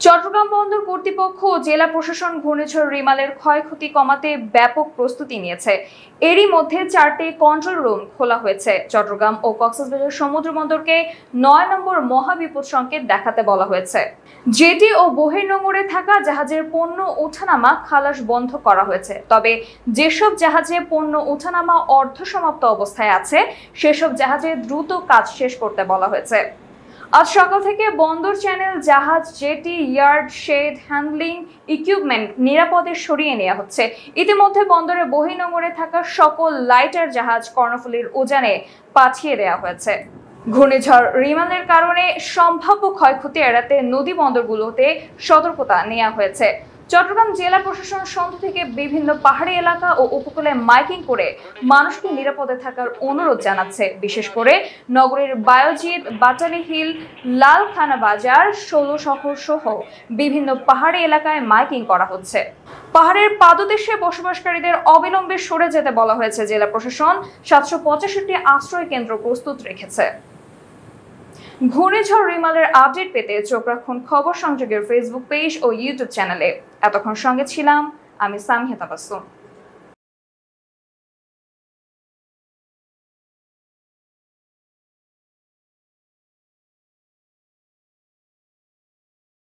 চট্টগ্রাম বন্দর কর্তৃপক্ষ ও জেলা প্রশাসন ঘূর্ণিঝড় রিমালের ক্ষয়ক্ষতি কমাতে ব্যাপক প্রস্তুতি নিয়েছে। এরই মধ্যে 4টি কন্ট্রোল রুম খোলা হয়েছে। চট্টগ্রাম ও কক্সবাজার সমুদ্র বন্দরকে 9 নম্বর মহাবিপদ সংকেত দেখাতে বলা হয়েছে। জেটি ও বহির্নোঙরে থাকা জাহাজের পণ্য ওঠানামা খালাস বন্ধ করা হয়েছে। তবে যেসব জাহাজে পণ্য ওঠানামা অর্ধসমাপ্ত অবস্থায় আছে সেসব জাহাজে দ্রুত কাজ শেষ করতে বলা হয়েছে। আজ সকাল থেকে বন্দর চ্যানেল, জাহাজ, jetty, yard, shed, handling equipment নিরাপদে সরিয়ে নেওয়া হচ্ছে। ইতিমধ্যে বন্দরে বহির্নোঙরে থাকা সকল লাইটার জাহাজ কর্ণফুলীর উজানে পাঠিয়ে দেওয়া হয়েছে। ঘূর্ণিঝড় রিমালের কারণে সম্ভাব্য ক্ষয়ক্ষতি এড়াতে নদী বন্দরগুলোতে সতর্কতা নেওয়া হয়েছে। চট্টগ্রাম জেলা প্রশাসন সন্ধ্যা থেকে বিভিন্ন পাহাড়ি এলাকা ও উপকূলে মাইকিং করে মানুষকে নিরাপদে থাকার অনুরোধ জানাচ্ছে। বিশেষ করে নগরীর বায়োজিৎ, বাটালি হিল, লালখানা বাজার, 16 শহর সহ বিভিন্ন পাহাড়ি এলাকায় মাইকিং করা হচ্ছে। পাহাড়ের পাদদেশে বসবাসকারীদের অবিলম্বে সরে যেতে বলা হয়েছে। জেলা প্রশাসন 785টি আশ্রয় কেন্দ্র প্রস্তুত রেখেছে। ঘূর্ণিঝড় রিমালের আপডেট পেতে চোখ রাখুন খবর সংযোগের ফেসবুক পেজ ও ইউটিউব চ্যানেলে। এতক্ষণ সঙ্গে ছিলাম আমি সামিয়া তাবাসসুম।